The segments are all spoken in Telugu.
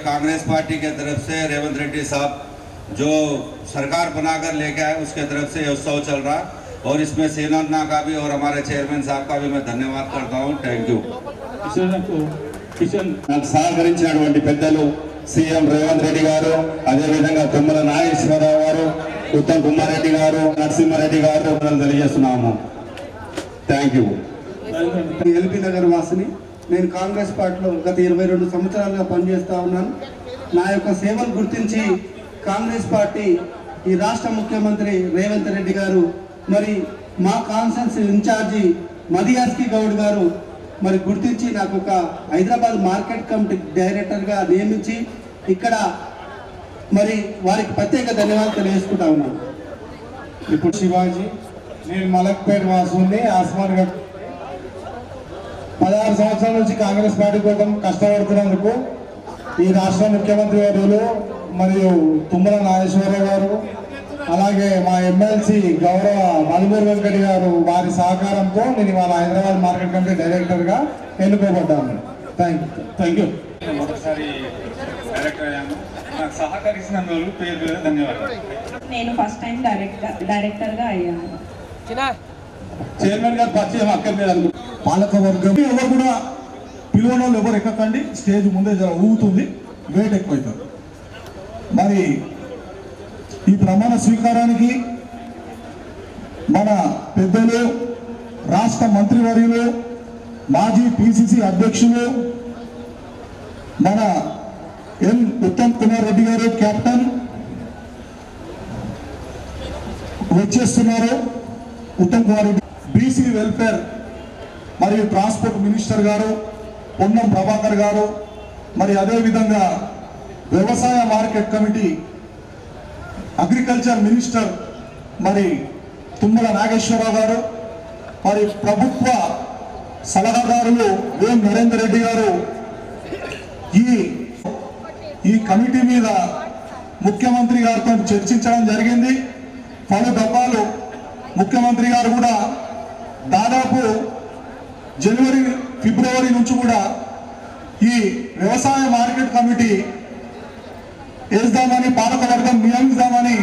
कांग्रेस पार्टी के तरफ से रेवंत रेड्डी साहब जो सरकार बनाकर लेके आए उसके तरफ से उत्सव चल रहा है और इसमें सेना का भी और हमारे चेयरमैन साहब का भी मैं धन्यवाद करता हूँ। Thank you. నాకు సహకరించినటువంటి పెద్దలు సీఎం రేవంత్ రెడ్డి గారు, అదేవిధంగా తుమ్మల నాగేశ్వరరావు గారు, ఉత్తమ్ కుమార్ రెడ్డి గారు, నరసింహారెడ్డి గారు తెలియజేస్తున్నాము. Thank you. ఎల్బీ నగర్ వాసిని. నేను కాంగ్రెస్ పార్టీలో గత 22 సంవత్సరాలుగా పనిచేస్తూ ఉన్నాను. నా యొక్క సేవలు గుర్తించి కాంగ్రెస్ పార్టీ ఈ రాష్ట్ర ముఖ్యమంత్రి రేవంత్ రెడ్డి గారు, మరి మా కాన్స్టిట్యూన్సీ ఇన్ఛార్జి మదియాస్కి గౌడ్ గారు మరి గుర్తించి నాకు ఒక హైదరాబాద్ మార్కెట్ కమిటీ డైరెక్టర్గా నియమించి ఇక్కడ మరి వారికి ప్రత్యేక ధన్యవాదాలు తెలియజేసుకుంటా ఉన్నాను. ఇప్పుడు శివాజీ, నేను మలక్పేట వాసుని. ఆస్మాన్ గఢ్ 16 సంవత్సరాల నుంచి కాంగ్రెస్ పార్టీ కోసం కష్టపడుతున్నందుకు ఈ రాష్ట్ర ముఖ్యమంత్రి వర్యులు మరియు తుమ్మల నాగేశ్వరరావు గారు, అలాగే మా ఎమ్మెల్సీ గౌరవ మధుమూరి వెంకటి గారు వారి సహకారంతో నేను ఇవాళ హైదరాబాద్ మార్కెట్ కమిటీ డైరెక్టర్గా ఎన్నుకోబడ్డాను. Thank you. మొదటిసారి డైరెక్టర్ అయ్యాను. నాకు సహకరించినందుకు పేరు ధన్యవాదాలు. నేను ఫస్ట్ టైం డైరెక్టర్గా అయ్యాను. చైర్మన్ గారు పరిచయం అక్కర్లేదు అనుకుంటున్నాను. పాలక వర్గం ఎవరు కూడా పిలువని వాళ్ళు ఎవరు ఎక్కకండి. స్టేజ్ ముందే ఊగుతుంది, వెయిట్ ఎక్కువవుతుంది. మరి ఈ ప్రమాణ స్వీకారానికి మన పెద్దలు, రాష్ట్ర మంత్రివర్యులు, మాజీ పిసిసి అధ్యక్షులు మన ఉత్తమ్ కుమార్ రెడ్డి గారు కెప్టెన్ వచ్చేస్తున్నారు. ఉత్తమ్ కుమార్ రెడ్డి బీసీ వెల్ఫేర్ మరియు ట్రాన్స్పోర్ట్ మినిస్టర్ గారు పొన్నం ప్రభాకర్ గారు, మరి అదేవిధంగా వ్యవసాయ మార్కెట్ కమిటీ అగ్రికల్చర్ మినిస్టర్ మరి తుమ్మల నాగేశ్వరరావు గారు, మరి ప్రభుత్వ సలహాదారులు వేం నరేందర్ రెడ్డి గారు ఈ కమిటీ మీద ముఖ్యమంత్రి గారితో చర్చించడం జరిగింది. పలు దఫాలు ముఖ్యమంత్రి గారు కూడా దాదాపు జనవరి ఫిబ్రవరి నుంచి కూడా ఈ వ్యవసాయ మార్కెట్ కమిటీ వేద్దామని, పాలకవర్గం నియమిద్దామని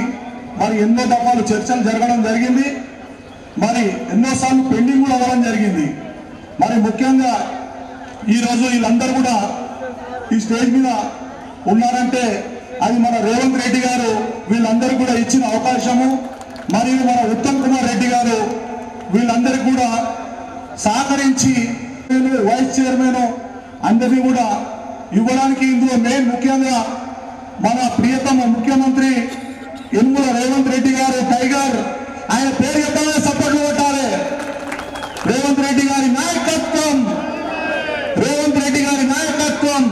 మరి ఎన్నో దఫాలు చర్చలు జరగడం జరిగింది. మరి ఎన్నోసార్లు పెండింగ్ కూడా అవ్వడం జరిగింది. మరి ముఖ్యంగా ఈరోజు వీళ్ళందరూ కూడా ఈ స్టేజ్ మీద ఉన్నారంటే అది మన రేవంత్ రెడ్డి గారు వీళ్ళందరూ కూడా ఇచ్చిన అవకాశము. మరియు మన ఉత్తమ్ కుమార్ రెడ్డి గారు వీళ్ళందరికీ కూడా సహకరించి వైస్ చైర్మన్ అందరినీ కూడా ఇవ్వడానికి ఇందులో మెయిన్ ముఖ్యంగా మన ప్రియతమ ముఖ్యమంత్రి యనుమల రేవంత్ రెడ్డి గారు టైగర్, ఆయన పేరు చెప్పాలి, సపోర్ట్లు కొట్టాలి. రేవంత్ రెడ్డి గారి నాయకత్వం, రేవంత్ రెడ్డి గారి నాయకత్వం.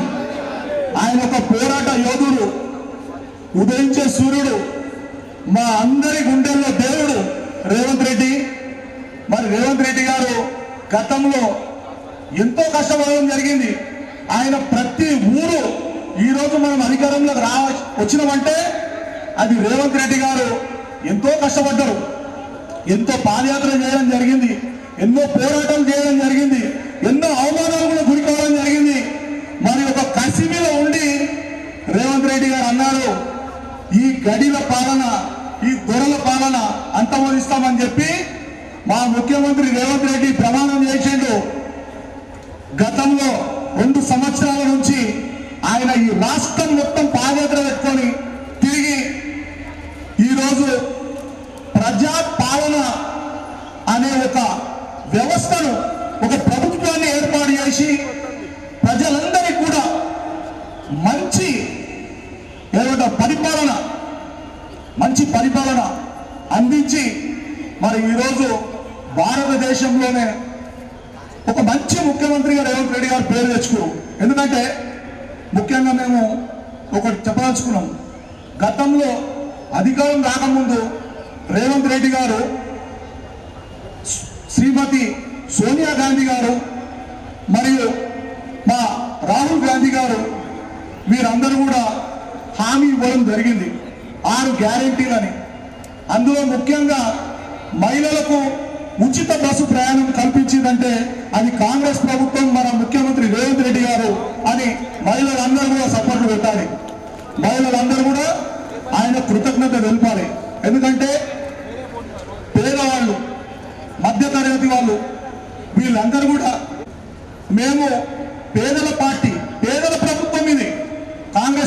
ఆయన ఒక పోరాట యోధుడు, ఉదయించే సూర్యుడు, మా అందరి గుండెల్లో దేవుడు రేవంత్ రెడ్డి. మరి రేవంత్ రెడ్డి గారు గతంలో ఎంతో కష్టపడడం జరిగింది. ఆయన ప్రతి ఊరు ఈరోజు మనం అధికారంలోకి వచ్చినామంటే అది రేవంత్ రెడ్డి గారు ఎంతో కష్టపడ్డారు, ఎంతో పాదయాత్ర చేయడం జరిగింది, ఎన్నో పోరాటాలు చేయడం జరిగింది, ఎన్నో అవమానాలు కూడా గురి కావడం జరిగింది. మరి ఒక కసి మీద ఉండి రేవంత్ రెడ్డి గారు అన్నారు, ఈ గడిల పాలన, ఈ దొరల పాలన అంతమొందిస్తామని చెప్పి మా ముఖ్యమంత్రి రేవంత్ రెడ్డి ప్రమాణం చేసిండు. గతంలో 2 సంవత్సరాల నుంచి ఆయన ఈ రాష్ట్రం మొత్తం పాదయాత్ర పెట్టుకొని తిరిగి ఈరోజు ప్రజా పాలన అనే ఒక వ్యవస్థను, ఒక ప్రభుత్వాన్ని ఏర్పాటు చేసి ప్రజలందరికీ కూడా మంచి పరిపాలన అందించి మరి ఈరోజు భారతదేశంలోనే ఒక మంచి ముఖ్యమంత్రిగా రేవంత్ రెడ్డి గారు పేరు తెచ్చుకున్నాం. ఎందుకంటే ముఖ్యంగా మేము ఒకటి చెప్పదలుచుకున్నాం. గతంలో అధికారం రాకముందు రేవంత్ రెడ్డి గారు, శ్రీమతి సోనియా గాంధీ గారు మరియు మా రాహుల్ గాంధీ గారు వీరందరూ కూడా హామీ ఇవ్వడం జరిగింది 6 గ్యారెంటీలని. అందులో ముఖ్యంగా మహిళలకు ఉచిత బస్సు ప్రయాణం కల్పించిందంటే అది కాంగ్రెస్ ప్రభుత్వం, మన ముఖ్యమంత్రి రేవంత్ రెడ్డి గారు అని మహిళలందరూ కూడా సపోర్ట్ పెట్టాలి.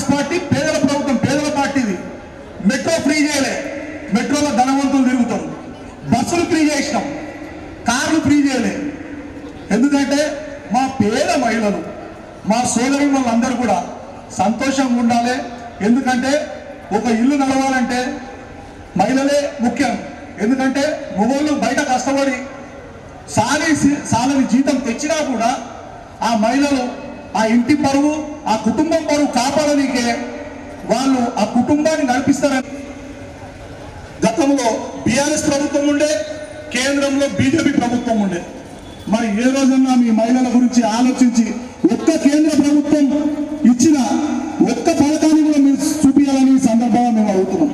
కాంగ్రెస్ పార్టీ పేదల ప్రభుత్వం, పేదల పార్టీది. మెట్రో ఫ్రీ చేయలే, మెట్రోలో ధనవంతులు తిరుగుతారు. బస్సులు ఫ్రీ చేసినాం, కార్లు ఫ్రీ చేయలే. ఎందుకంటే మా పేద మహిళలు, మా సోదరి వాళ్ళందరూ కూడా సంతోషంగా ఉండాలి. ఎందుకంటే ఒక ఇల్లు నడవాలంటే మహిళలే ముఖ్యం. ఎందుకంటే మగవాళ్ళు బయట కష్టపడి సాలని జీతం తెచ్చినా కూడా ఆ మహిళలు ఆ ఇంటి పరువు, ఆ కుటుంబం పరువు కాపాడడానికే వాళ్ళు ఆ కుటుంబాన్ని నడిపిస్తారని. గతంలో బీఆర్ఎస్ ప్రభుత్వం ఉండే, కేంద్రంలో బీజేపీ ప్రభుత్వం ఉండే. మరి ఏ రోజున్నా మీ మహిళల గురించి ఆలోచించి ఒక్క కేంద్ర ప్రభుత్వం ఇచ్చిన ఒక్క పథకాన్ని కూడా మీరు చూపించాలని ఈ సందర్భంగా మేము అడుగుతున్నాం.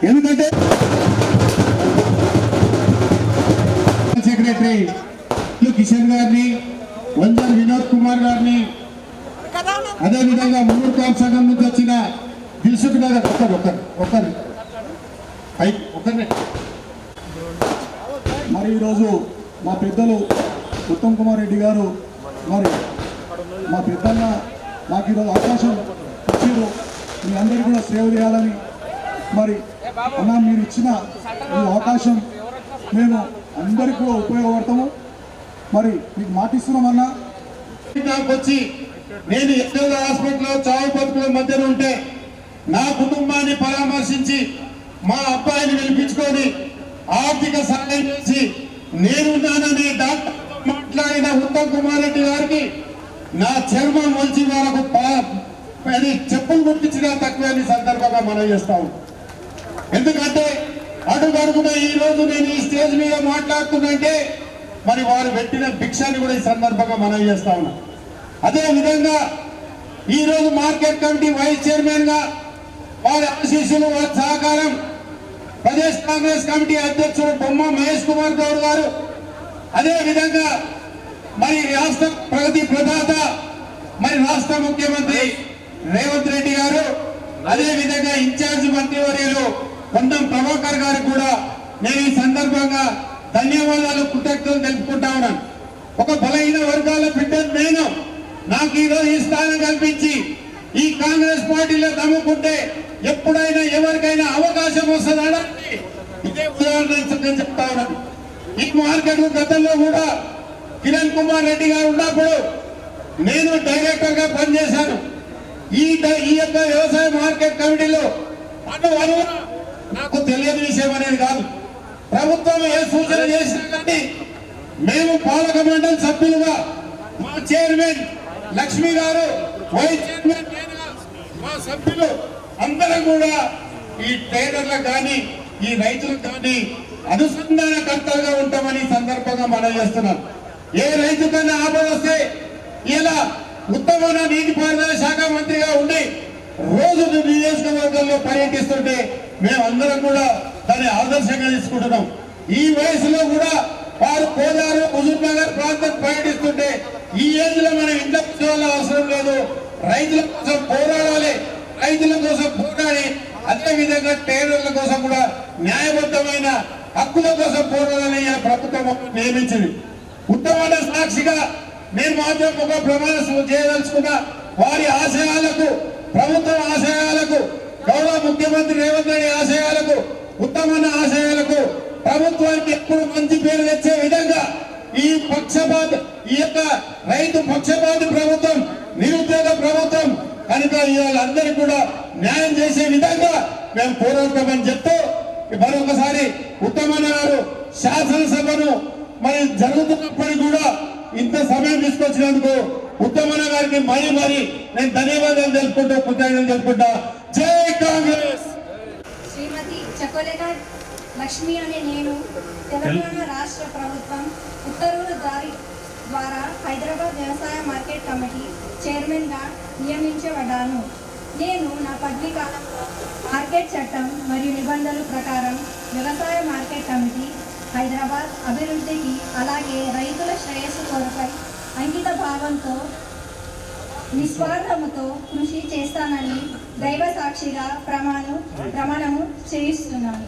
ఎందుకంటే సెక్రటరీ కిషన్ గారిని, వంజల్ వినోద్ కుమార్ గారిని, అదేవిధంగా మున్నూరు కాపు సంఘం నుంచి వచ్చిన దిల్సుఖ్ నగర్ ఒకరిని మరి ఈరోజు మా పెద్దలు ఉత్తమ్ కుమార్ రెడ్డి గారు, మరి మా పెద్దన్న నాకు ఈరోజు అవకాశం ఇచ్చారు. మీ అందరికీ కూడా సేవ చేయాలని, మరి అన్న మీరు ఇచ్చిన ఈ అవకాశం మేము అందరికీ కూడా ఉపయోగపడతాము. మరి మీకు మాటిస్తున్నామన్నా. వచ్చి నేను ఎక్కడ హాస్పిటల్లో చావు బతుకుల మధ్యన ఉంటే నా కుటుంబాన్ని పరామర్శించి మా అబ్బాయిని పిలిపించుకొని ఆర్థిక సహాయం చేసి నేనున్నానని డాక్టర్ మాట్లాడిన ఉత్తమ్ కుమార్ రెడ్డి గారికి నా చర్మం వచ్చి వాళ్ళకు చెప్పులు గుర్తించిన తక్కువ సందర్భంగా మనం చేస్తాం. ఎందుకంటే అడుగడుగున ఈ రోజు నేను ఈ స్టేజ్ మీద మాట్లాడుతున్నంటే మరి వారు పెట్టిన భిక్షాన్ని కూడా ఈ సందర్భంగా మనం చేస్తా ఉన్నాం. అదే విధంగా ఈ రోజు మార్కెట్ కమిటీ వైస్ చైర్మన్ గా వారి ఆశీస్సులు, వారి సహకారం ప్రదేశ్ కాంగ్రెస్ కమిటీ అధ్యక్షుడు బొమ్మ మహేష్ కుమార్ గౌడ్ గారు, అదే విధంగా మరి రాష్ట్ర ప్రగతి ప్రదాత మరి రాష్ట్ర ముఖ్యమంత్రి రేవంత్ రెడ్డి గారు, అదే విధంగా ఇన్ఛార్జ్ మంత్రివర్యులు పొన్నం ప్రభాకర్ గారు కూడా నేను ఈ సందర్భంగా ధన్యవాదాలు, కృతజ్ఞతలు తెలుపుకుంటా ఉన్నాను. ఒక బలహీన వర్గాల బిడ్డను నేను, నాకు ఈరోజు ఈ స్థానం కల్పించి ఈ కాంగ్రెస్ పార్టీలో నమ్ముకుంటే ఎప్పుడైనా ఎవరికైనా అవకాశం వస్తుందని ఇదే ఉదాహరణ చెప్తా ఉన్నాను. ఈ మార్కెట్ గతంలో కూడా కిరణ్ కుమార్ రెడ్డి గారు ఉన్నప్పుడు నేను డైరెక్టర్ గా పనిచేశాను. ఈ యొక్క వ్యవసాయ మార్కెట్ కమిటీలో నాకు తెలియని విషయం అనేది కాదు. ప్రభుత్వం ఏ సూచన చేసినా కానీ మేము పాలక మండలి సభ్యులుగా మా చైర్మన్ లక్ష్మి గారు, వైస్ చైర్మన్ మా సభ్యులు అందరం కూడా ఈ ట్రేడర్లకు కానీ ఈ రైతులకు కానీ అనుసంధానకర్తలుగా ఉంటామని సందర్భంగా మనం చేస్తున్నాం. ఏ రైతు కన్నా ఆపద వస్తే ఇలా ఉత్తమ నీటిపారుదల శాఖ మంత్రిగా ఉండి రోజు నియోజకవర్గంలో పర్యటిస్తుంటే మేమందరం కూడా దాన్ని ఆదర్శంగా తీసుకుంటున్నాం. ఈ వయసులో కూడా వారు కోదారు, హుజూర్ నగర్ ప్రాంతం పర్యటిస్తుంటే ఈ ఏజ్ లో మనం ఇంట్లో కూర్చోవాల్సిన అవసరం లేదు. రైతుల కోసం పోరాడాలి, రైతుల కోసం పోరాడి అదే విధంగా ట్రేడర్ల కోసం కూడా న్యాయబద్ధమైన హక్కుల కోసం పోరాడాలని ప్రభుత్వం నియమించింది. ఉత్తమైన సాక్షిగా నేను మాత్రం ఒక ప్రమాణం చేయదలుచుకున్న వారి ఆశయాలకు, ప్రభుత్వం ఆశయాలకు, గౌరవ ముఖ్యమంత్రి రేవంత్ రెడ్డి ఆశయాలకు, ఉత్తమైన ఆశయాలకు ప్రభుత్వానికి ఎప్పుడు మంచి పేరు తెచ్చే విధంగా ఈ యొక్క రైతు పక్షపాతి ప్రభుత్వం, నిరుద్యోగ ప్రభుత్వం కనుక వాళ్ళందరికీ కూడా న్యాయం చేసే విధంగా మేము పోరాడతామని చెప్తూ మరొకసారి ఉత్తమన్న గారు శాసనసభను మరి జరుగుతున్నప్పటికీ కూడా ఇంత సమయం తీసుకొచ్చినందుకు ఉత్తమన్న గారికి మరి నేను ధన్యవాదాలు తెలుపుకుంటూ, కృతజ్ఞతలు తెలుపుకుంటా. జై కాంగ్రెస్. శ్రీమతి చకోలేగా లక్ష్మి అనే నేను తెలంగాణ రాష్ట్ర ప్రభుత్వం ఉత్తర్వుల ద్వారా హైదరాబాద్ వ్యవసాయ మార్కెట్ కమిటీ చైర్మన్గా నియమించబడ్డాను. నేను నా పదవీ కాలంలో మార్కెట్ చట్టం మరియు నిబంధనల ప్రకారం వ్యవసాయ మార్కెట్ కమిటీ హైదరాబాద్ అభివృద్ధికి అలాగే రైతుల శ్రేయస్సు కొరకై అంకిత భావంతో నిస్వార్థముతో కృషి చేస్తానని దైవ సాక్షిగా ప్రమాణము చేయిస్తున్నాను.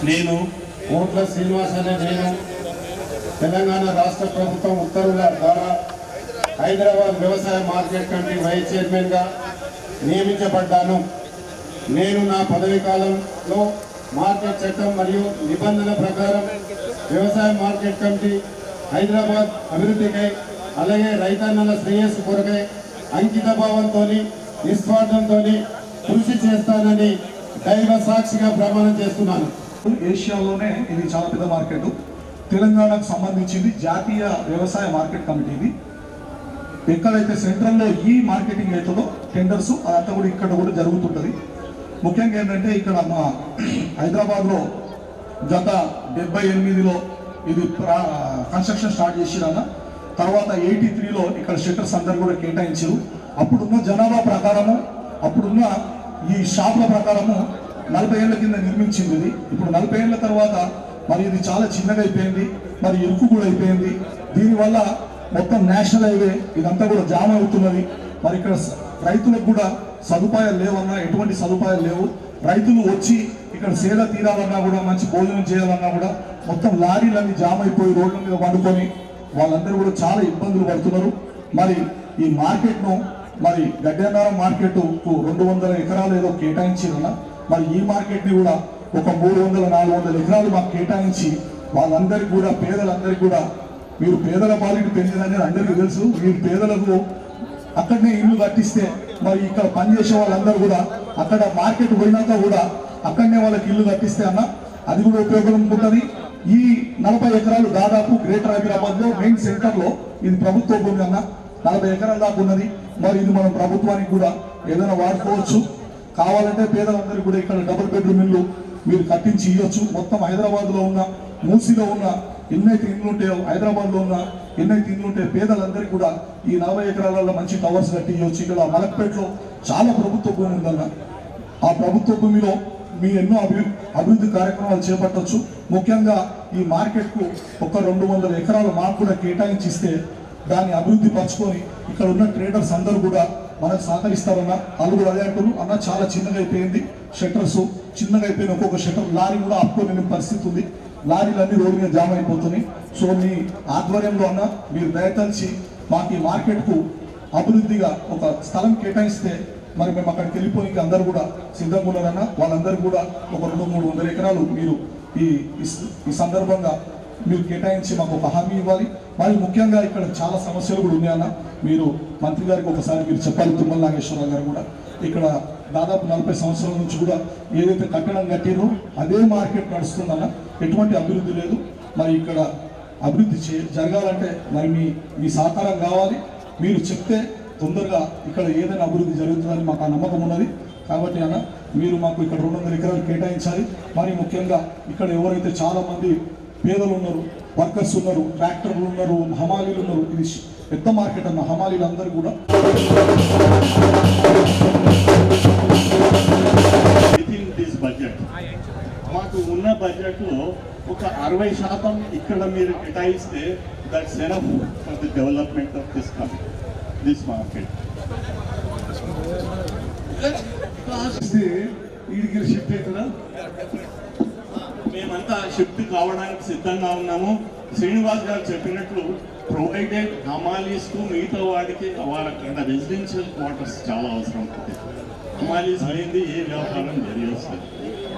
నేను ఓట్ల శ్రీనివాస్ అనే నేను తెలంగాణ రాష్ట్ర ప్రభుత్వం ఉత్తర్వుల ద్వారా హైదరాబాద్ వ్యవసాయ మార్కెట్ కమిటీ వైస్ చైర్మన్గా నియమించబడ్డాను. నేను నా పదవీ కాలంలో మార్కెట్ చట్టం మరియు నిబంధన ప్రకారం వ్యవసాయ మార్కెట్ కమిటీ హైదరాబాద్ అభివృద్ధికై అలాగే రైతన్నల శ్రేయస్సు కొరకై అంకిత భావంతో నిస్వార్థంతో కృషి చేస్తానని దైవ సాక్షిగా ప్రమాణం చేస్తున్నాను. ఏషియాలోనే ఇది చాలా పెద్ద మార్కెట్. తెలంగాణకు సంబంధించింది జాతీయ వ్యవసాయ మార్కెట్ కమిటీది. ఎక్కడైతే సెంట్రల్లో ఈ మార్కెటింగ్ అవుతుందో టెండర్స్ అదంతా కూడా ఇక్కడ కూడా జరుగుతుంటుంది. ముఖ్యంగా ఏంటంటే ఇక్కడ మా హైదరాబాద్లో గత 78లో ఇది కన్స్ట్రక్షన్ స్టార్ట్ చేసిరన్న. తర్వాత 83లో ఇక్కడ షట్టర్స్ అందరు కూడా కేటాయించారు. అప్పుడున్న జనాభా ప్రకారము, అప్పుడున్న ఈ షాపుల ప్రకారము 40 ఏళ్ల కింద నిర్మించింది ఇది. ఇప్పుడు 40 ఏళ్ల తర్వాత మరి ఇది చాలా చిన్నగా అయిపోయింది, మరి ఇరుకు కూడా అయిపోయింది. దీనివల్ల మొత్తం నేషనల్ హైవే ఇదంతా కూడా జామ్ అవుతున్నది. మరి ఇక్కడ రైతులకు కూడా సదుపాయాలు లేవన్నా, ఎటువంటి సదుపాయాలు లేవు. రైతులు వచ్చి ఇక్కడ సేద తీరాలన్నా కూడా, మంచి భోజనం చేయాలన్నా కూడా మొత్తం లారీలన్నీ జామ్ అయిపోయి రోడ్ల మీద వండుకొని వాళ్ళందరూ కూడా చాలా ఇబ్బందులు పడుతున్నారు. మరి ఈ మార్కెట్ను మరి గడ్డెన్నారం మార్కెట్ 200 ఎకరాలు ఏదో కేటాయించారన్న. మరి ఈ మార్కెట్ని కూడా ఒక 300-400 ఎకరాలు మాకు కేటాయించి వాళ్ళందరికీ కూడా, పేదలందరికీ కూడా, మీరు పేదల పాలిటీ పెంచిందని అందరికీ తెలుసు. మీరు పేదలకు అక్కడనే ఇల్లు కట్టిస్తే మరి ఇక్కడ పనిచేసే వాళ్ళందరూ కూడా అక్కడ మార్కెట్ పోయినాక కూడా అక్కడనే వాళ్ళకి ఇల్లు కట్టిస్తే అన్న అది కూడా ఉపయోగం ఉంటుంది. ఈ 40 ఎకరాలు దాదాపు గ్రేటర్ హైదరాబాద్లో మెయిన్ సెంటర్లో ఇది ప్రభుత్వ భూమి అన్న. 40 ఎకరాల దాకా ఉన్నది. మరి ఇది మనం ప్రభుత్వానికి కూడా ఏదైనా వాడుకోవచ్చు. కావాలంటే పేదలందరికీ కూడా ఇక్కడ డబుల్ బెడ్రూమ్ ఇల్లు మీరు కట్టించి ఇవ్వచ్చు. మొత్తం హైదరాబాద్లో ఉన్న, మూసీలో ఉన్న ఎన్నైతే ఇండ్లు ఉంటాయో, హైదరాబాద్లో ఉన్న ఎన్నైతే ఇండ్లు ఉంటాయో పేదలందరికీ కూడా ఈ 40 ఎకరాలలో మంచి టవర్స్ కట్టి ఇవ్వచ్చు. ఇక్కడ మలక్పేటలో చాలా ప్రభుత్వ భూమి ఉందన్న. ఆ ప్రభుత్వ భూమిలో మీ ఎన్నో అభివృద్ధి కార్యక్రమాలు చేపట్టవచ్చు. ముఖ్యంగా ఈ మార్కెట్కు ఒక 200 ఎకరాలు మాకు కూడా కేటాయించిస్తే దాన్ని అభివృద్ధి పరచుకొని ఇక్కడ ఉన్న ట్రేడర్స్ అందరూ కూడా మనకు సహకరిస్తారన్న. వాళ్ళు కూడా అదే అంటారు అన్న, చాలా చిన్నగా అయిపోయింది షట్టర్స్, చిన్నగా అయిపోయిన ఒక్కొక్క షట్టర్ లారీ కూడా ఆపుకోలేని పరిస్థితి ఉంది. లారీలన్నీ రోడ్డు మీద జామ్ అయిపోతున్నాయి. సో మీ ఆధ్వర్యంలో అన్న మీరు దయతలిచి మాకు ఈ మార్కెట్కు అభివృద్ధిగా ఒక స్థలం కేటాయిస్తే మరి మేము అక్కడికి వెళ్ళిపోయి అందరూ కూడా సిద్ధంగా ఉన్నారన్న. వాళ్ళందరూ కూడా ఒక 200-300 ఎకరాలు మీరు ఈ సందర్భంగా మీరు కేటాయించి మాకు ఒక హామీ ఇవ్వాలి. మరి ముఖ్యంగా ఇక్కడ చాలా సమస్యలు కూడా ఉన్నాయన్న. మీరు మంత్రి గారికి ఒకసారి మీరు చెప్పాలి. తుమ్మల నాగేశ్వరరావు గారు కూడా ఇక్కడ దాదాపు 40 సంవత్సరాల నుంచి కూడా ఏదైతే కట్టడం కట్టిరో అదే మార్కెట్ నడుస్తుందన్న. ఎటువంటి అభివృద్ధి లేదు. మరి ఇక్కడ అభివృద్ధి జరగాలంటే మరి మీ సహకారం కావాలి. మీరు చెప్తే తొందరగా ఇక్కడ ఏదైనా అభివృద్ధి జరుగుతుందని మాకు ఆ నమ్మకం ఉన్నది. కాబట్టి అన్న మీరు మాకు ఇక్కడ 200 ఎకరాలు కేటాయించాలి. మరి ముఖ్యంగా ఇక్కడ ఎవరైతే చాలా మంది పేదలు ఉన్నారు, వర్కర్స్ ఉన్నారు, ట్రాక్టర్లు ఉన్నారు, హమాలీలు ఉన్నారు. ఇది పెద్ద మార్కెట్ అన్న. హమాలీలు అందరూ కూడా బడ్జెట్ మాకు ఉన్న బడ్జెట్లో ఒక 60% ఇక్కడ మీరు కేటాయిస్తే that's enough for the development of this market. వీడికి షిఫ్ట్ అవుతుందా? మేమంతా షిఫ్ట్ కావడానికి సిద్ధంగా ఉన్నాము. శ్రీనివాస్ గారు చెప్పినట్లు ప్రొవైడెడ్ హమాలీస్కు మిగతా వాడికి వాళ్ళకి రెసిడెన్షియల్ క్వార్టర్స్ చాలా అవసరం ఉంటుంది. హమాలీస్ లేనిది ఏ వ్యాపారం జరిగేస్తుంది,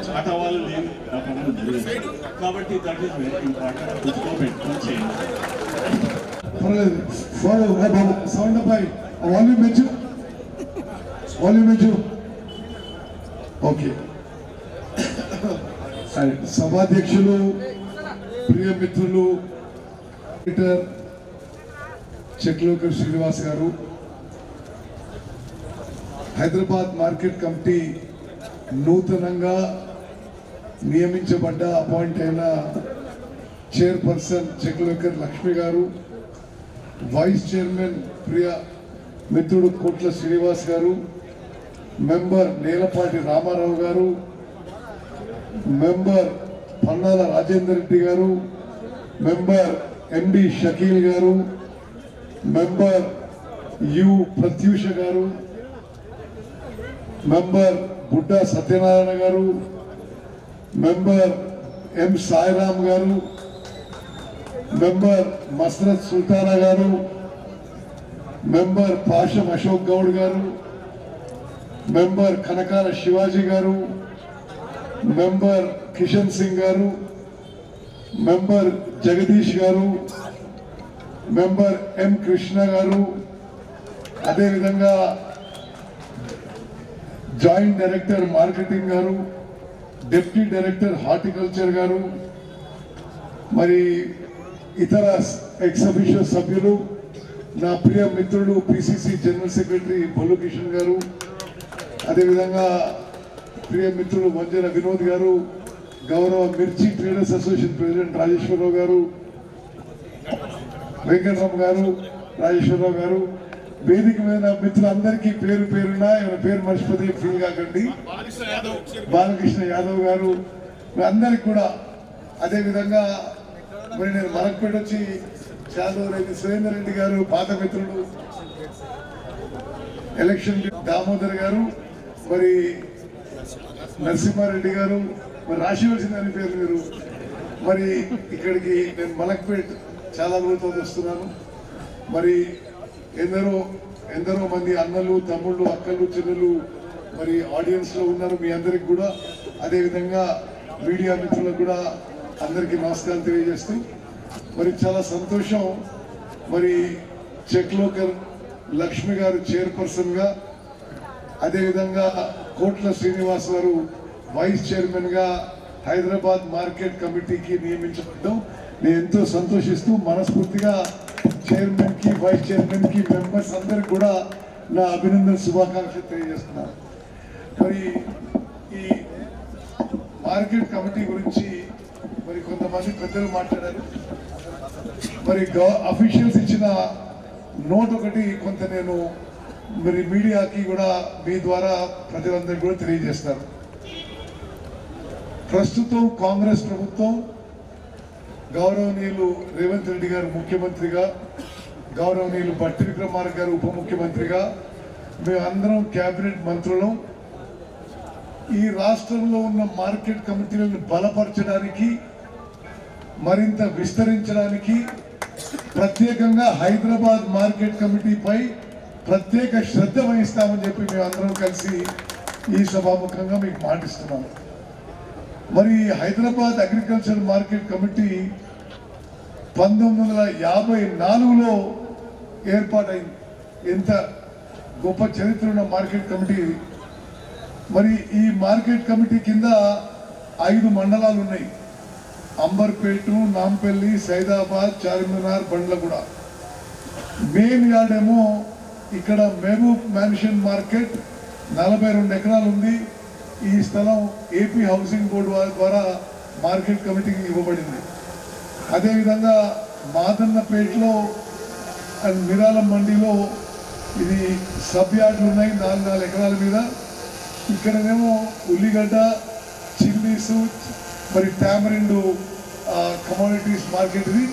చాటా వాళ్ళు లేని వ్యాపారం జరిగేస్తుంది. కాబట్టి దట్ ఈస్ వెరీ ఇంపార్టెంట్. దృష్టిలో పెట్టుకొని చేయండి. సౌండ్ పై వాల్యూమ్ పెంచు. ఓకే. సభాధ్యక్షులు, ప్రియ మిత్రులు చెక్లోకర్ శ్రీనివాస్ గారు, హైదరాబాద్ మార్కెట్ కమిటీ నూతనంగా నియమించబడ్డ అపాయింట్ అయిన చైర్పర్సన్ చెక్లోకర్ లక్ష్మి గారు, వైస్ చైర్మన్ ప్రియ మిత్రుడు కోట్ల శ్రీనివాస్ గారు, మెంబర్ నేలపాటి రామారావు గారు, మెంబర్ పన్నాల రాజేందర్ రెడ్డి గారు, మెంబర్ ఎండి షకీల్ గారు, మెంబర్ యు ప్రత్యూష గారు, మెంబర్ బుడ్డా సత్యనారాయణ గారు, మెంబర్ ఎం సాయిరామ్ గారు, మెంబర్ మస్రత్ సుల్తానా గారు, మెంబర్ పాషం అశోక్ గౌడ్ గారు, మెంబర్ కనకాల శివాజీ గారు, మెంబర్ కిషన్ సింగ్ గారు, మెంబర్ జగదీష్ గారు, మెంబర్ ఎం కృష్ణ గారు, అదేవిధంగా జాయింట్ డైరెక్టర్ మార్కెటింగ్ గారు, డిప్యూటీ డైరెక్టర్ హార్టికల్చర్ గారు, మరి ఇతర ఎక్స్ అఫీషియో సభ్యులు, నా ప్రియ మిత్రుడు PCC general secretary Bollu Kishan గారు, అదేవిధంగా ప్రియ మిత్రుడు వంజన వినోద్ గారు, గౌరవ మిర్చి ట్రేడర్స్ అసోసియేషన్ ప్రెసిడెంట్ రాజేశ్వరరావు గారు, వెంకటరామ్ గారు, రాజేశ్వరరావు గారు, వేదిక మీద మిత్రులందరికీ పేరు పేరున ఏమైనా పేరు మర్చిపోతే ఫీల్ కాకండి, బాలకృష్ణ యాదవ్ గారు, అందరికి కూడా, అదేవిధంగా మరి నేను మలక్పేట వచ్చి యాదవ్ రెడ్డి సురేందర్ రెడ్డి గారు పాత మిత్రుడు, ఎలక్షన్ దామోదర్ గారు, మరి నరసింహారెడ్డి గారు, మరి రాసివలసిందని పేరు మీరు, మరి ఇక్కడికి నేను మలక్పేట్ చాలా రోజులతో వస్తున్నాను. మరి ఎందరో మంది అన్నలు, తమ్ముళ్ళు, అక్కలు, చెల్లెలు మరి ఆడియన్స్ లో ఉన్నారు. మీ అందరికి కూడా, అదేవిధంగా మీడియా మిత్రులకు కూడా అందరికీ నమస్కారం తెలియజేస్తూ, మరి చాలా సంతోషం. మరి చెక్లోకర్ లక్ష్మి గారు చైర్పర్సన్ గా, అదేవిధంగా కోట్ల శ్రీనివాస్ గారు వైస్ చైర్మన్ గా హైదరాబాద్ మార్కెట్ కమిటీకి నియమించబడ్డం నేను ఎంతో సంతోషిస్తూ మనస్ఫూర్తిగా చైర్మన్ కి, వైస్ చైర్మన్ కి, మెంబర్స్ అందరికి కూడా నా అభినందన శుభాకాంక్షలు తెలియజేస్తున్నాను. మరి ఈ మార్కెట్ కమిటీ గురించి మరి కొంతమంది పెద్దలు మాట్లాడారు. మరి అఫీషియల్స్ ఇచ్చిన నోట్ ఒకటి కొంత నేను మరి మీడియాకి కూడా మీ ద్వారా ప్రజలందరికీ కూడా తెలియజేస్తారు. ప్రస్తుతం కాంగ్రెస్ ప్రభుత్వం, గౌరవనీయులు రేవంత్ రెడ్డి గారు ముఖ్యమంత్రిగా, గౌరవనీయులు భట్టి విక్రమార్క గారు ఉప ముఖ్యమంత్రిగా, మేమందరం కేబినెట్ మంత్రులం ఈ రాష్ట్రంలో ఉన్న మార్కెట్ కమిటీలను బలపరచడానికి, మరింత విస్తరించడానికి, ప్రత్యేకంగా హైదరాబాద్ మార్కెట్ కమిటీపై ప్రత్యేక శ్రద్ధ వహిస్తామని చెప్పి మేమందరం కలిసి ఈ సభాముఖంగా మీకు మాటిస్తున్నాము. మరి హైదరాబాద్ అగ్రికల్చర్ మార్కెట్ కమిటీ 1954లో ఏర్పాటైంది. ఎంత గొప్ప చరిత్ర ఉన్న మార్కెట్ కమిటీ. మరి ఈ మార్కెట్ కమిటీ కింద 5 మండలాలు ఉన్నాయి. అంబర్పేట, నాంపల్లి, సైదాబాద్, చార్మినార్, బండ్లగూడ. మెయిన్ యార్డ్ ఏమో ఇక్కడ మహబూబ్ మ్యాన్షన్ మార్కెట్ 42 ఎకరాలు ఉంది. ఈ స్థలం ఏపీ హౌసింగ్ బోర్డు వారి ద్వారా మార్కెట్ కమిటీకి ఇవ్వబడింది. అదేవిధంగా మాదన్నపేటలో అండ్ మిరాలం మండిలో ఇది సబ్ యార్డులు ఉన్నాయి 4 ఎకరాల మీద. ఇక్కడనేమో ఉల్లిగడ్డ, చిల్లీసు, మరి టామరిండు కమోడిటీస్ మార్కెట్ ఇది.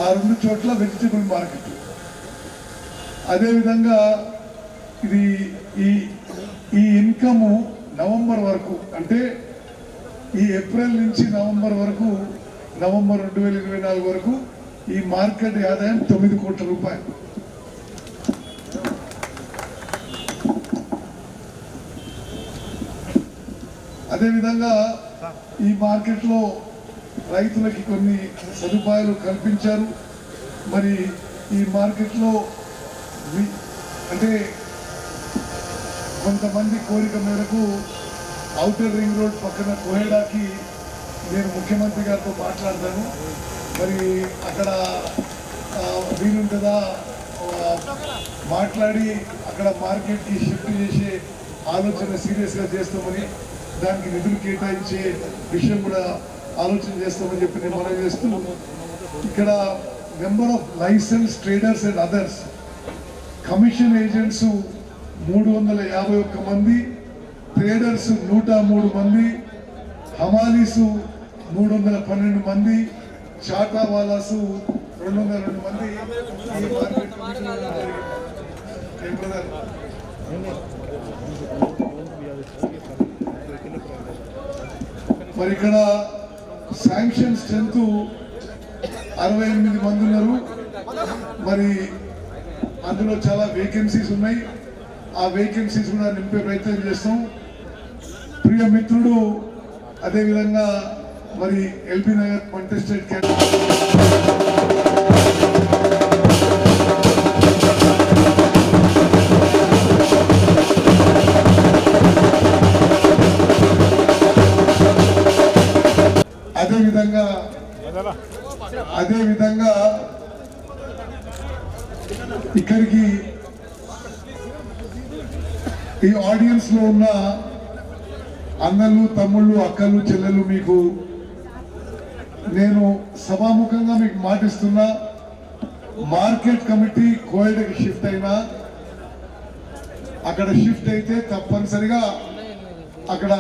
ఆ 2 చోట్ల వెజిటబుల్ మార్కెట్. అదేవిధంగా ఇది ఈ ఇన్కమ్ నవంబర్ వరకు, అంటే ఈ ఏప్రిల్ నుంచి నవంబర్ వరకు, నవంబర్ 2024 వరకు ఈ మార్కెట్ ఆదాయం 9 కోట్ల రూపాయలు. అదేవిధంగా ఈ మార్కెట్లో రైతులకి కొన్ని సదుపాయాలు కల్పించారు. మరి ఈ మార్కెట్లో అంటే కొంతమంది కోరిక మేరకు ఔటర్ రింగ్ రోడ్ పక్కన కోహెడాకి నేను ముఖ్యమంత్రి గారితో మాట్లాడతాను. మరి అక్కడ వీలుంటుందా మాట్లాడి అక్కడ మార్కెట్కి షిఫ్ట్ చేసే ఆలోచన సీరియస్గా చేస్తామని, దానికి నిధులు కేటాయించే విషయం కూడా ఆలోచన చేస్తామని చెప్పి నేను మనం చేస్తూ, ఇక్కడ number of license traders and others, commission agents 351 మంది, ట్రేడర్స్ 103 మంది, హమాలీసు 312 మంది, చాటా వాలాసు 202 మంది ఈ మార్కెట్ మరి ఇక్కడ శాంక్షన్ స్ట్రెంత్ 68 మంది ఉన్నారు. మరి అందులో చాలా వేకెన్సీస్ ఉన్నాయి. ఆ వేకెన్సీస్ కూడా నింపే ప్రయత్నం చేస్తాం. ప్రియ మిత్రుడు అదేవిధంగా మరి ఎల్బీ నగర్ కంటెస్టెడ్ అదేవిధంగా ఇక్కడికి ఈ ఆడియన్స్ లో ఉన్న అన్నలు, తమ్ముళ్ళు, అక్కలు, చెల్లెలు, మీకు నేను సభాముఖంగా మీకు మాటిస్తున్నా, మార్కెట్ కమిటీ కోయడకి షిఫ్ట్ అయినా అక్కడ షిఫ్ట్ అయితే తప్పనిసరిగా అక్కడ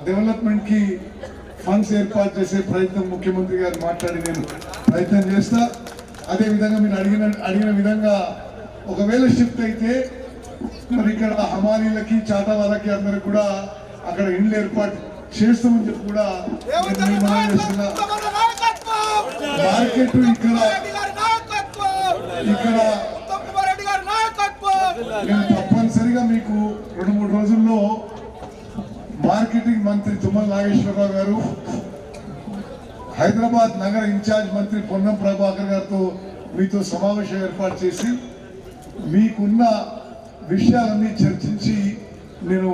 డెవలప్మెంట్ కి ఫండ్స్ ఏర్పాటు చేసే ప్రయత్నం ముఖ్యమంత్రి గారు మాట్లాడి నేను ప్రయత్నం చేస్తా. అదేవిధంగా మీరు అడిగిన విధంగా ఒకవేళ షిఫ్ట్ అయితే మరి ఇక్కడ హమాలీలకి, చాటా వాళ్ళకి అందరికి కూడా అక్కడ ఇండ్లు ఏర్పాటు చేస్తామని చెప్పి కూడా నేను మనం చేస్తున్నా. మార్కెట్ ఇక్కడ నేను తప్పనిసరిగా మీకు 2-3 రోజుల్లో మార్కెటింగ్ మంత్రి తుమ్మల నాగేశ్వరరావు గారు, హైదరాబాద్ నగర ఇన్ఛార్జ్ మంత్రి పొన్నం ప్రభాకర్ గారితో మీతో సమావేశం ఏర్పాటు చేసి మీకున్న విషయాలన్నీ చర్చించి నేను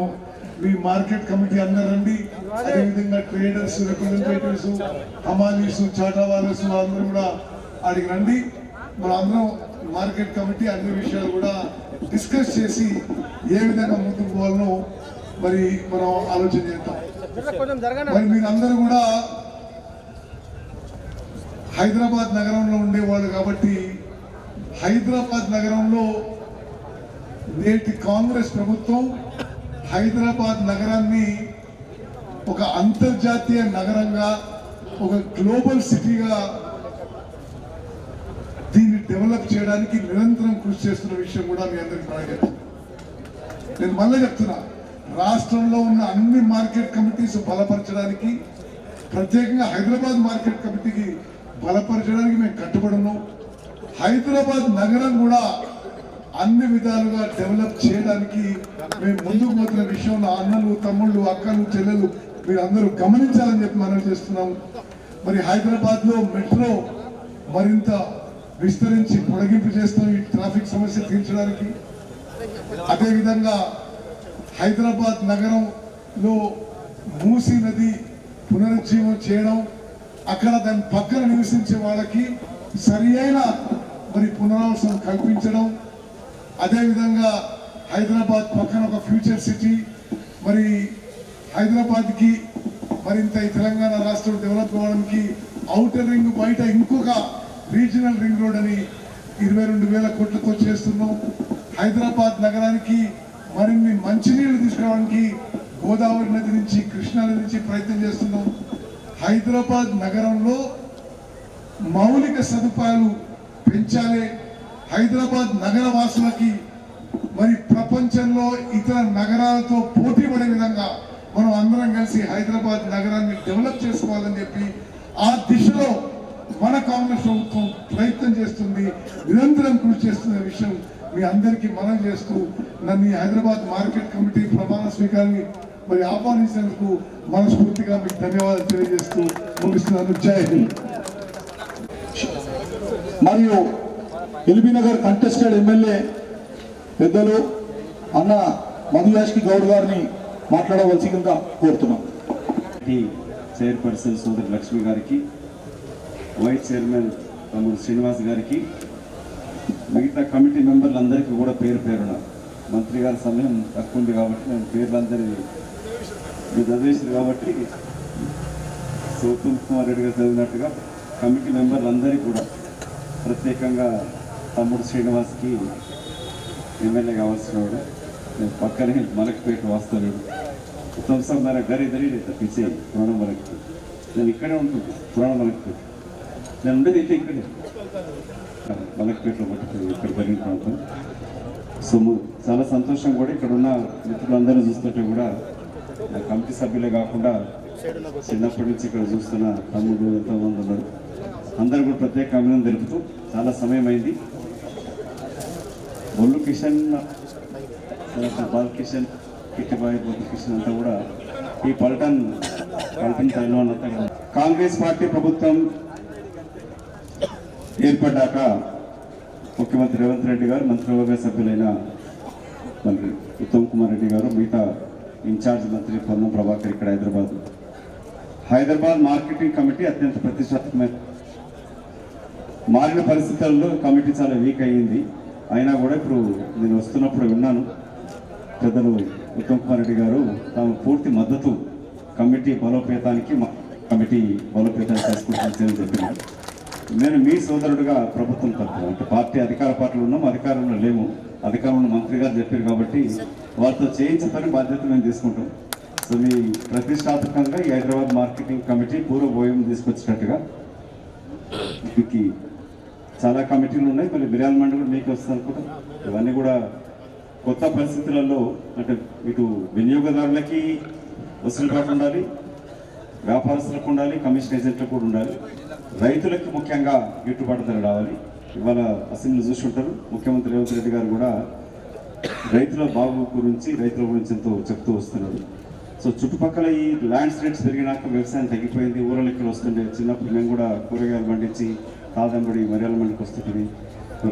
మీ మార్కెట్ కమిటీ అందరండి, అదేవిధంగా ట్రేడర్స్, రిప్రజెంటేటివ్స్, హమాలీస్, చాటా వాళ్ళస్ అందరూ కూడా అడిగి రండి. మనం అందరం మార్కెట్ కమిటీ అన్ని విషయాలు కూడా డిస్కస్ చేసి ఏ విధంగా ముందుకు పోవాలనో మరి మనం ఆలోచన చేద్దాం. మరి మీరందరూ కూడా హైదరాబాద్ నగరంలో ఉండేవాళ్ళు కాబట్టి హైదరాబాద్ నగరంలో నేటి కాంగ్రెస్ ప్రభుత్వం హైదరాబాద్ నగరాన్ని ఒక అంతర్జాతీయ నగరంగా, ఒక గ్లోబల్ సిటీగా దీన్ని డెవలప్ చేయడానికి నిరంతరం కృషి చేస్తున్న విషయం కూడా మీ అందరికీ బాగా నేను మళ్ళీ చెప్తున్నా. రాష్ట్రంలో ఉన్న అన్ని మార్కెట్ కమిటీస్ బలపరచడానికి, ప్రత్యేకంగా హైదరాబాద్ మార్కెట్ కమిటీకి బలపరచడానికి మేము కట్టుబడి ఉన్నాం. హైదరాబాద్ నగరం కూడా అన్ని విధాలుగా డెవలప్ చేయడానికి మేము ముందుకు పోతున్న విషయంలో అన్నలు, తమ్ముళ్ళు, అక్కలు, చెల్లెలు మీరు అందరూ గమనించాలని చెప్పి మనం చేస్తున్నాం. మరి హైదరాబాద్ లో మెట్రో మరింత విస్తరించి పొడిగింపు చేస్తాం ఈ ట్రాఫిక్ సమస్య తీర్చడానికి. అదేవిధంగా హైదరాబాద్ నగరంలో మూసీ నది పునరుజ్జీవం చేయడం, అక్కడ దాని పక్కన నివసించే వాళ్ళకి సరి అయిన మరి పునరావాసం కల్పించడం, అదేవిధంగా హైదరాబాద్ పక్కన ఒక ఫ్యూచర్ సిటీ, మరి హైదరాబాద్కి మరింత ఈ తెలంగాణ రాష్ట్రం డెవలప్ అవ్వడానికి ఔటర్ రింగ్ బయట ఇంకొక రీజనల్ రింగ్ రోడ్ అని 22,000 కోట్లతో చేస్తున్నాం. హైదరాబాద్ నగరానికి మరిన్ని మంచినీళ్లు తీసుకురావడానికి గోదావరి నది నుంచి, కృష్ణా నది నుంచి ప్రయత్నం చేస్తున్నాం. హైదరాబాద్ నగరంలో మౌలిక సదుపాయాలు పెంచాలి. హైదరాబాద్ నగర వాసులకి మరి ప్రపంచంలో ఇతర నగరాలతో పోటీ పడే విధంగా మనం అందరం కలిసి హైదరాబాద్ నగరాన్ని డెవలప్ చేసుకోవాలని చెప్పి ఆ దిశలో మన కాంగ్రెస్ ప్రభుత్వం ప్రయత్నం చేస్తుంది, నిరంతరం కృషి చేస్తున్న విషయం మీ అందరికీ మనం చేస్తూ నన్ను ఈ హైదరాబాద్ మార్కెట్ కమిటీ ప్రమాణ స్వీకారాన్ని మరి ఆహ్వానించినందుకు మనస్ఫూర్తిగా మీకు ధన్యవాదాలు తెలియజేస్తూ ముగిస్తున్నాను. జై హింద్. మరియు ఎల్బీ నగర్ కంటెస్టెడ్ ఎమ్మెల్యే పెద్దలు అన్న మధుయాష్కి గౌడ్ గారిని మాట్లాడవలసిందిగా కోరుతున్నాం. చైర్పర్సన్ సోదరి లక్ష్మి గారికి, వైస్ చైర్మన్ తమ్ముడు శ్రీనివాస్ గారికి, మిగతా కమిటీ మెంబర్లందరికీ కూడా పేరు పేరున, మంత్రి గారి సమయం తక్కువ ఉంది కాబట్టి నేను పేర్లందరి మీరు చదివేసారు కాబట్టి ఉత్తమ్ కుమార్ రెడ్డి గారు చదివినట్టుగా కమిటీ మెంబర్లందరికీ కూడా ప్రత్యేకంగా తమ్ముడు శ్రీనివాస్కి ఎమ్మెల్యే కావాల్సిన వాడు, నేను పక్కనే మలక్పేట వాస్తవుడు, ఉత్తమ్ సార్ మేర గరి దరి పిచ్చే పురాణ మలక్పేట, నేను ఇక్కడే ఉంటుంది పురాణ మలక్పేట, నేను ఉండేది అయితే ఇక్కడే మలక్పేటలో మట్టుకు ఇక్కడ పెరిగిన ప్రాంతం. సో చాలా సంతోషం కూడా ఇక్కడ ఉన్న మిత్రులందరూ చూస్తుంటే కూడా కమిటీ సభ్యులే కాకుండా చిన్నప్పటి నుంచి ఇక్కడ చూస్తున్న తమ్ముడు ఎంతోమంది ఉన్నారు. అందరూ కూడా ప్రత్యేక అభినందన తెలుపుతూ చాలా సమయం అయింది. బొల్లు కిషన్, బాలకిషన్, కిట్టిబాయి, బొల్లు కిషన్ అంతా కూడా ఈ పల్టన్ టైంలో అంతా కూడా కాంగ్రెస్ పార్టీ ప్రభుత్వం ఏర్పడ్డాక ముఖ్యమంత్రి రేవంత్ రెడ్డి గారు, మంత్రివర్గ సభ్యులైన మంత్రి ఉత్తమ్ కుమార్ రెడ్డి గారు, మిగతా ఇన్ఛార్జ్ మంత్రి పొన్నం ప్రభాకర్ ఇక్కడ హైదరాబాద్ మార్కెటింగ్ కమిటీ అత్యంత ప్రతిష్టాత్మకమైన మారిన పరిస్థితుల్లో కమిటీ చాలా వీక్ అయ్యింది. అయినా కూడా ఇప్పుడు నేను వస్తున్నప్పుడు విన్నాను పెద్దలు ఉత్తమ్ కుమార్ రెడ్డి గారు తాము పూర్తి మద్దతు కమిటీ బలోపేతానికి చేసుకుంటానని చెప్పినారు. నేను మీ సోదరుడుగా ప్రభుత్వం తరఫున, అంటే పార్టీ అధికార పార్టీలో ఉన్నాం, అధికారంలో లేము, అధికారంలో మంత్రి గారు చెప్పారు కాబట్టి వారితో చేయించని బాధ్యత మేము తీసుకుంటాం. సో మీ ప్రతిష్టాత్మకంగా ఈ హైదరాబాద్ మార్కెటింగ్ కమిటీ పూర్వ భోయం తీసుకొచ్చినట్టుగా మీకు చాలా కమిటీలు ఉన్నాయి, మళ్ళీ బిర్యానీ మండి కూడా మీకు వస్తుంది అనుకుంటా. ఇవన్నీ కూడా కొత్త పరిస్థితులలో అంటే ఇటు వినియోగదారులకి వసూలుబాటు ఉండాలి, వ్యాపారస్తులకు ఉండాలి, కమిషన్ ఏజెంట్లకు కూడా ఉండాలి, రైతులకి ముఖ్యంగా గిట్టుబాటు ధర రావాలి. ఇవాళ అసెంబ్లీ చూస్తుంటారు, ముఖ్యమంత్రి రేవంత్ రెడ్డి గారు కూడా రైతుల బాగు గురించి, రైతుల గురించి ఎంతో చెప్తూ వస్తున్నారు. సో చుట్టుపక్కల ఈ ల్యాండ్స్ రేట్స్ పెరిగినాక వ్యవసాయం తగ్గిపోయింది, ఊరలెక్కలు వస్తుండే. చిన్నప్పుడు మేము కూడా కూరగాయలు పండించి కాదంబడి మరియాల మండికి వస్తుంటుంది.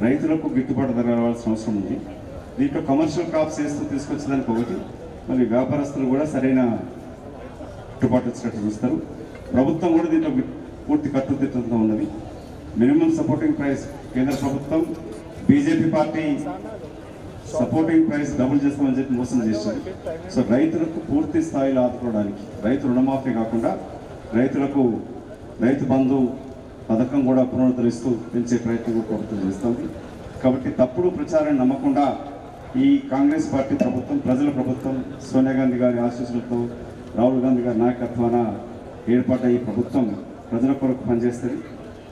రైతులకు గిట్టుబాటు ధర రావాల్సిన అవసరం ఉంది. దీంట్లో కమర్షియల్ క్రాప్స్ వేస్తూ తీసుకొచ్చేదానికి ఒకటి, మళ్ళీ వ్యాపారస్తులు కూడా సరైన గిట్టుబాటు వచ్చినట్టు చూస్తారు. ప్రభుత్వం కూడా దీంట్లో పూర్తి కట్టుదిట్టంతో ఉన్నది. మినిమం సపోర్టింగ్ ప్రైస్ కేంద్ర ప్రభుత్వం, BJP party supporting price double చేస్తామని చెప్పి మోసం చేశారు. సో రైతులకు పూర్తి స్థాయిలో ఆదుకోవడానికి, రైతు రుణమాఫీ కాకుండా రైతులకు రైతు బంధు పథకం కూడా పునరుద్ధరిస్తూ పెంచే ప్రయత్నం కూడా ప్రభుత్వం చేస్తుంది. కాబట్టి తప్పుడు ప్రచారాన్ని నమ్మకుండా ఈ కాంగ్రెస్ పార్టీ ప్రభుత్వం, ప్రజల ప్రభుత్వం, సోనియా గాంధీ గారి ఆశీస్సులతో, రాహుల్ గాంధీ గారి నాయకత్వాన ఏర్పడ్డ ఈ ప్రభుత్వం ప్రజల కొరకు పనిచేస్తుంది.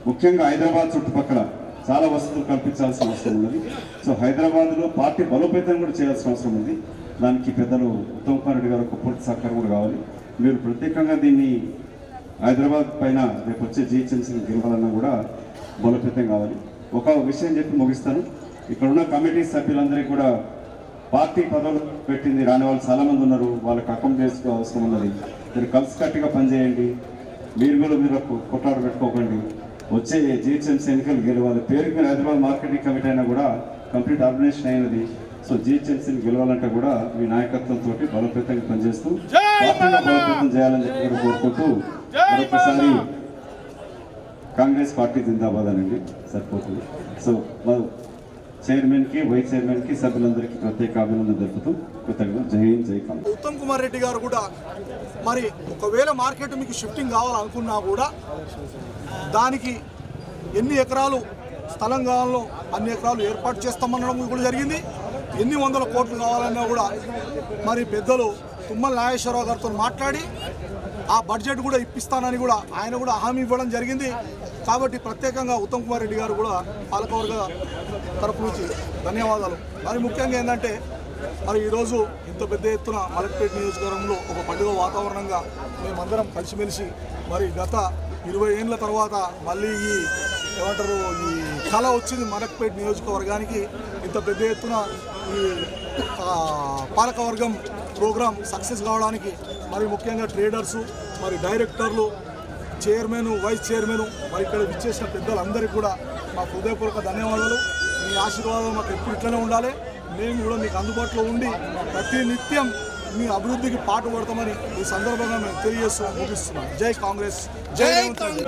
ముఖ్యంగా హైదరాబాద్ చుట్టుపక్కల చాలా వసతులు కల్పించాల్సిన అవసరం ఉన్నది. సో హైదరాబాద్లో పార్టీ బలోపేతం కూడా చేయాల్సిన అవసరం ఉంది. దానికి పెద్దలు ఉత్తమ్ కుమార్ రెడ్డి గారు పూర్తి సహకారం కూడా కావాలి. మీరు ప్రత్యేకంగా దీన్ని హైదరాబాద్ పైన రేపు వచ్చే జిహెచ్ఎంసీని గెలవాలన్నా కూడా బలోపేతం కావాలి. ఒక విషయం చెప్పి ముగిస్తాను. ఇక్కడ ఉన్న కమిటీ సభ్యులందరికీ కూడా పార్టీ పదవులు పెట్టింది రాని వాళ్ళు చాలామంది ఉన్నారు, వాళ్ళకి అకామిడేషన్ అవసరం ఉన్నది. మీరు కలిసికట్టుగా పనిచేయండి, మీరు కొట్లాడ పెట్టుకోకండి. వచ్చే జిహెచ్ఎంసీ ఎన్నికలు గెలవాలి. పేరుకి మీరు హైదరాబాద్ మార్కెటింగ్ కమిటీ అయినా కూడా కంప్లీట్ ఆర్గనైజేషన్ అయినది. సో జిహెచ్ఎంసీని గెలవాలంటే కూడా మీ నాయకత్వంతో బలోపేతంగా పనిచేస్తూ పార్టీలో బలోపేతం చేయాలని చెప్పి కూడా కోరుకుంటూ మరొకసారి కాంగ్రెస్ పార్టీ జిందాబాద్ అనండి సరిపోతుంది. సో చైర్మన్కి, వైస్ చైర్మన్కి, సభ్యులందరికీ ప్రత్యేక అభినందన తెలుపుతూ కృతజ్ఞతలు. జై హింద్, జై కాంగ్రెస్. ఉత్తమ్ కుమార్ రెడ్డి గారు కూడా మరి ఒకవేళ మార్కెట్ మీకు షిఫ్టింగ్ కావాలనుకున్నా కూడా దానికి ఎన్ని ఎకరాలు స్థలం కావాలో అన్ని ఎకరాలు ఏర్పాటు చేస్తామనడం కూడా జరిగింది. ఎన్ని వందల కోట్లు కావాలన్నా కూడా మరి పెద్దలు తుమ్మల నాగేశ్వరరావు గారితో మాట్లాడి ఆ బడ్జెట్ కూడా ఇప్పిస్తానని కూడా ఆయన కూడా హామీ ఇవ్వడం జరిగింది. కాబట్టి ప్రత్యేకంగా ఉత్తమ్ కుమార్ రెడ్డి గారు కూడా పాలకవర్గ తరపు నుంచి ధన్యవాదాలు. మరి ముఖ్యంగా ఏంటంటే మరి ఈరోజు ఇంత పెద్ద ఎత్తున మలక్పేట నియోజకవర్గంలో ఒక పండుగ వాతావరణంగా మేమందరం కలిసిమెలిసి మరి గత 20 ఏళ్ళ తర్వాత మళ్ళీ ఈ కళ వచ్చింది మలక్పేట నియోజకవర్గానికి. ఇంత పెద్ద ఎత్తున ఈ పాలకవర్గం ప్రోగ్రాం సక్సెస్ కావడానికి మరి ముఖ్యంగా ట్రేడర్సు, మరి డైరెక్టర్లు, చైర్మన్, వైస్ చైర్మన్, మరి ఇక్కడ విచ్చేసిన పెద్దలందరికీ కూడా మా హృదయపూర్వక ధన్యవాదాలు. మీ ఆశీర్వాదం మాకు ఎప్పుడు ఇట్లనే ఉండాలి. మేము కూడా మీకు అందుబాటులో ఉండి ప్రతి నిత్యం మీ అభివృద్ధికి పాటుపడతామని ఈ సందర్భంగా మేము తెలియజేస్తూ ముగిస్తున్నాం. జై కాంగ్రెస్, జై రేవంత్ రెడ్డి.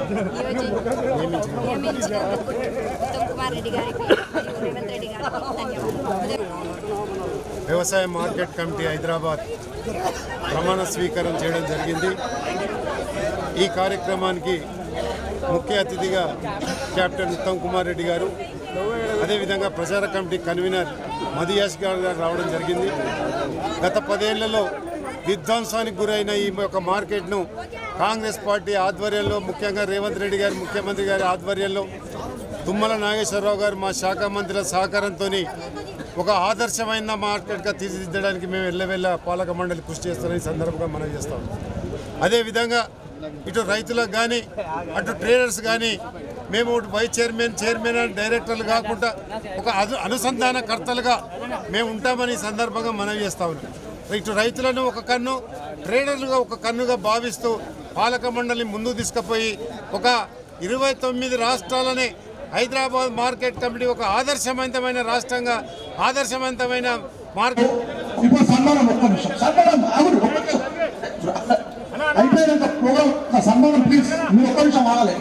వ్యవసాయ మార్కెట్ కమిటీ హైదరాబాద్ ప్రమాణ స్వీకారం చేయడం జరిగింది. ఈ కార్యక్రమానికి ముఖ్య అతిథిగా కెప్టెన్ ఉత్తమ్ కుమార్ రెడ్డి గారు, అదేవిధంగా ప్రచార కమిటీ కన్వీనర్ మధుయాష్ గారు రావడం జరిగింది. గత 10 ఏళ్లలో విధ్వంసానికి గురైన ఈ యొక్క మార్కెట్ను కాంగ్రెస్ పార్టీ ఆధ్వర్యంలో, ముఖ్యంగా రేవంత్ రెడ్డి గారు ముఖ్యమంత్రి గారి ఆధ్వర్యంలో, తుమ్మల నాగేశ్వరరావు గారు మా శాఖ మంత్రుల సహకారంతో ఒక ఆదర్శమైన మార్కెట్గా తీర్చిదిద్దడానికి మేము ఎల్లవెల్ల పాలక మండలి కృషి చేస్తారని సందర్భంగా మనం చేస్తాం. అదేవిధంగా ఇటు రైతులకు కానీ అటు ట్రేడర్స్ కానీ మేము వైస్ చైర్మన్ అండ్ డైరెక్టర్లు కాకుండా ఒక అనుసంధానకర్తలుగా మేము ఉంటామని ఈ సందర్భంగా మనవి చేస్తా ఉన్నాం. ఇటు రైతులను ఒక కన్ను, ట్రేడర్లుగా ఒక కన్నుగా భావిస్తూ పాలక మండలిని ముందుకు తీసుకుపోయి ఒక 29 రాష్ట్రాలనే హైదరాబాద్ మార్కెట్ కమిటీ ఒక ఆదర్శవంతమైన రాష్ట్రంగా, ఆదర్శవంతమైన మార్కెట్. ఇప్పుడు సన్మానం ఒక్క నిమిషం, సన్మానం అయిపోయినాక ప్రోగ్రామ్ సన్మానం ప్లీజ్, మీరు ఒక్క నిమిషం ఆగాలి.